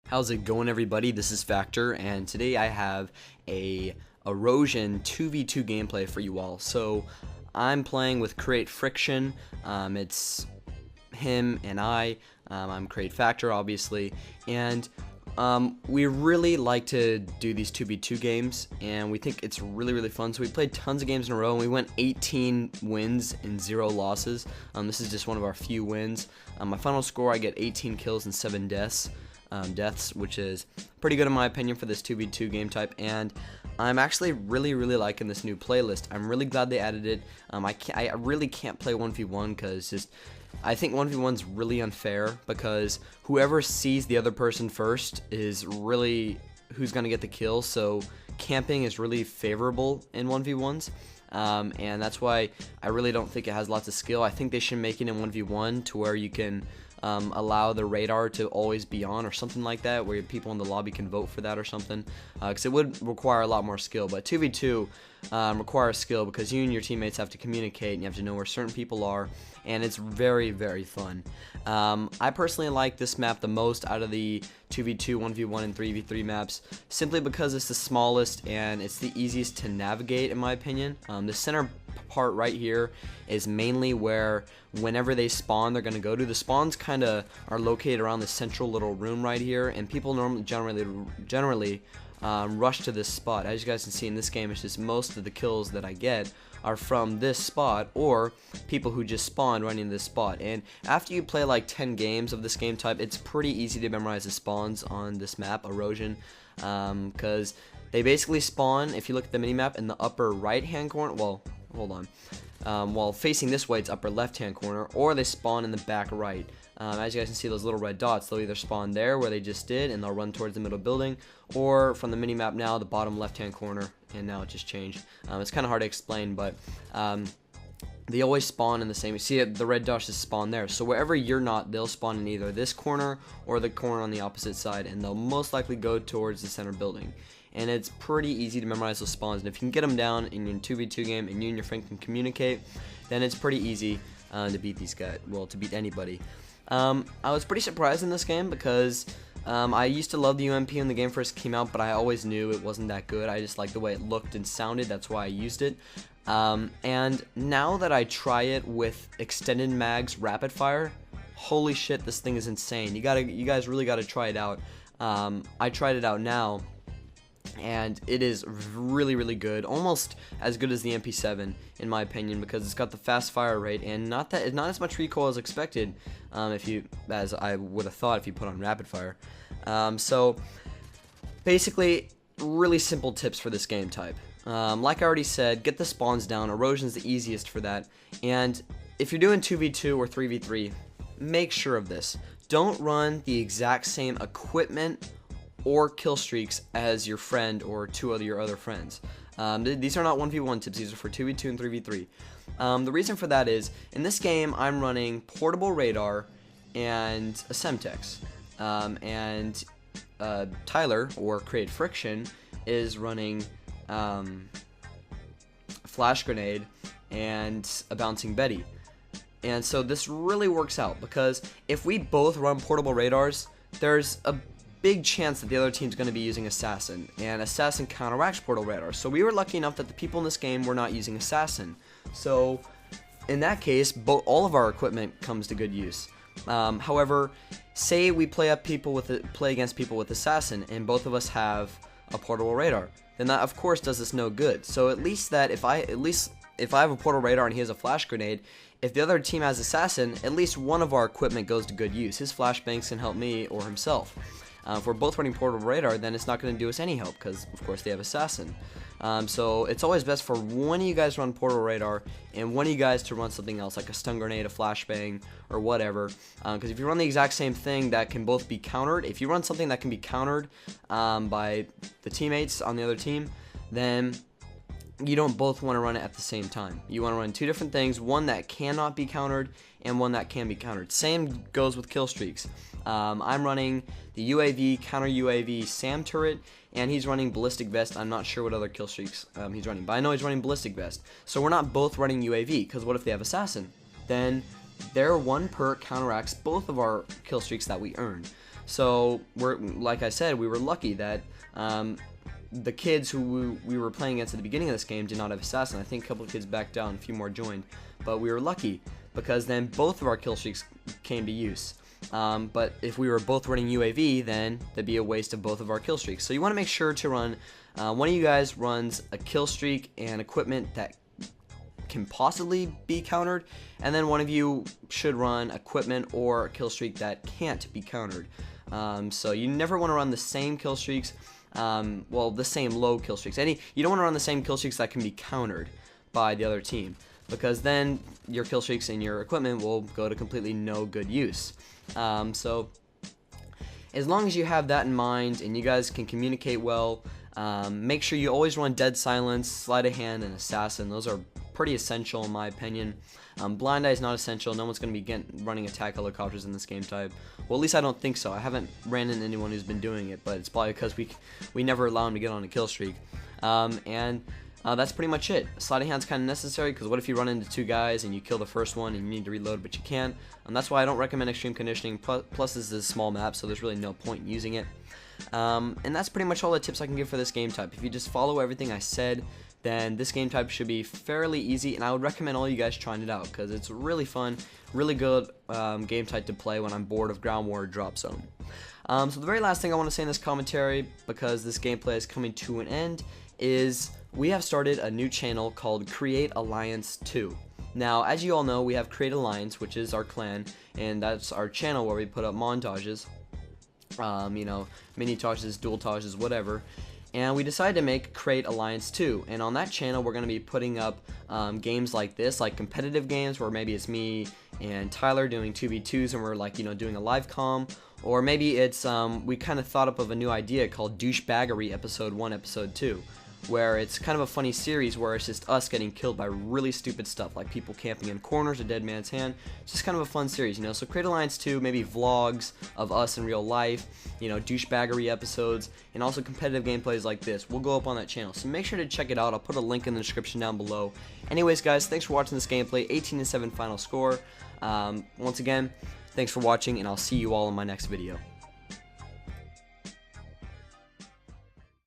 How's it going, everybody? This is Factor, and today I have a Erosion 2v2 gameplay for you all. So I'm playing with Create Friction. It's him and I. I'm Create Factor, obviously, and we really like to do these 2v2 games, and we think it's really fun. So we played tons of games in a row, and we went 18 wins and 0 losses. This is just one of our few wins. My final score, I get 18 kills and 7 deaths. Which is pretty good in my opinion for this 2v2 game type, and I'm actually really liking this new playlist. I'm really glad they added it. I really can't play 1v1 because I think 1v1's really unfair, because whoever sees the other person first is really who's gonna get the kill. So camping is really favorable in 1v1s. And that's why I really don't think it has lots of skill. I think they should make it in 1v1 to where you can allow the radar to always be on or something like that, where people in the lobby can vote for that or something, because it would require a lot more skill. But 2v2 requires skill because you and your teammates have to communicate and you have to know where certain people are, and it's very fun. I personally like this map the most out of the 2v2, 1v1, and 3v3 maps, simply because it's the smallest and it's the easiest to navigate, in my opinion. The center part right here is mainly where whenever they spawn they're going to go to. The spawns kind of are located around the central little room right here, and people generally rush to this spot. As you guys can see in this game, it's just most of the kills that I get are from this spot, or people who just spawn running this spot. And after you play like 10 games of this game type, it's pretty easy to memorize the spawns on this map, Erosion, because they basically spawn, if you look at the minimap, in the upper right hand corner. Well, hold on. While facing this way, it's upper left hand corner, or they spawn in the back right. As you guys can see, those little red dots, they'll either spawn there where they just did and they'll run towards the middle building, or from the minimap now, the bottom left hand corner, and now it just changed. It's kind of hard to explain, but they always spawn in the same. You see it, the red dots just spawn there. So wherever you're not, they'll spawn in either this corner or the corner on the opposite side, and they'll most likely go towards the center building. And it's pretty easy to memorize those spawns, and if you can get them down in your 2v2 game and you and your friend can communicate, then it's pretty easy to beat these guys, well, to beat anybody. I was pretty surprised in this game because I used to love the UMP when the game first came out, but I always knew it wasn't that good. I just liked the way it looked and sounded, that's why I used it. And now that I try it with extended mags rapid fire, holy shit, this thing is insane. You guys really gotta try it out. I tried it out now, and it is really good, almost as good as the MP7 in my opinion, because it's got the fast fire rate and not as much recoil as expected, as I would have thought if you put on rapid fire. So basically, really simple tips for this game type. Like I already said, get the spawns down. Erosion's the easiest for that, and if you're doing 2v2 or 3v3, make sure of this. Don't run the exact same equipment or kill streaks as your friend or two of your other friends. These are not 1v1 tips, these are for 2v2 and 3v3. The reason for that is, in this game I'm running portable radar and a Semtex, and Tyler, or Create Friction, is running flash grenade and a bouncing Betty. And so this really works out, because if we both run portable radars, there's a big chance that the other team's going to be using Assassin, and Assassin counteracts portal radar. So we were lucky enough that the people in this game were not using Assassin. So in that case, all of our equipment comes to good use. However, say we play against people with Assassin, and both of us have a portable radar, then that of course does us no good. So at least if I have a portal radar and he has a flash grenade, if the other team has Assassin, at least one of our equipment goes to good use. His flashbangs can help me or himself. If we're both running portable radar, then it's not going to do us any help, because of course they have Assassin. So it's always best for one of you guys to run portable radar and one of you guys to run something else, like a stun grenade, a flashbang, or whatever. Because if you run the exact same thing that can both be countered, if you run something that can be countered by the teammates on the other team, then you don't both want to run it at the same time. You want to run two different things, one that cannot be countered and one that can be countered. Same goes with kill streaks. I'm running the UAV, counter UAV SAM turret, and he's running ballistic vest. I'm not sure what other kill streaks he's running, but I know he's running ballistic vest. So we're not both running UAV, because what if they have assassin? Then their one perk counteracts both of our kill streaks that we earned. So like I said, we were lucky that the kids who we were playing against at the beginning of this game did not have assassin. I think a couple of kids backed down, a few more joined, but we were lucky because then both of our kill streaks came to use. But if we were both running UAV, then that'd be a waste of both of our kill streaks. So you want to make sure to run, one of you guys runs a kill streak and equipment that can possibly be countered, and then one of you should run equipment or a kill streak that can't be countered. So you never want to run the same kill streaks, well, the same low kill streaks. You don't want to run the same kill streaks that can be countered by the other team, because then your kill streaks and your equipment will go to completely no good use. So as long as you have that in mind and you guys can communicate well, make sure you always run dead silence, sleight of hand, and assassin. Those are pretty essential in my opinion. Blind eye is not essential. No one's going to be running attack helicopters in this game type. Well, at least I don't think so. I haven't ran into anyone who's been doing it, but it's probably because we never allow them to get on a kill streak. That's pretty much it. Sleight of hand's kind of necessary, because what if you run into two guys and you kill the first one and you need to reload but you can't? That's why I don't recommend extreme conditioning. Plus this is a small map, so there's really no point in using it. And that's pretty much all the tips I can give for this game type. If you just follow everything I said, then this game type should be fairly easy, and I would recommend all you guys trying it out, because it's really fun, really good game type to play when I'm bored of ground war or drop zone. So the very last thing I want to say in this commentary, because this gameplay is coming to an end, is we have started a new channel called Create Alliance 2. Now, as you all know, we have Create Alliance, which is our clan, and that's our channel where we put up montages, you know, mini-tages, dual-tages, whatever. And we decided to make Create Alliance 2, and on that channel we're going to be putting up games like this, like competitive games where maybe it's me and Tyler doing 2v2s and we're like, you know, doing a live comm, or maybe it's we kind of thought up of a new idea called Douchebaggery Episode 1, Episode 2, where it's kind of a funny series where it's just us getting killed by really stupid stuff, like people camping in corners, a dead man's hand. It's just kind of a fun series, you know. So Create Alliance 2, maybe vlogs of us in real life, you know, douchebaggery episodes, and also competitive gameplays like this will go up on that channel. So make sure to check it out. I'll put a link in the description down below. Anyways, guys, thanks for watching this gameplay. 18-7 final score. Once again, thanks for watching, and I'll see you all in my next video.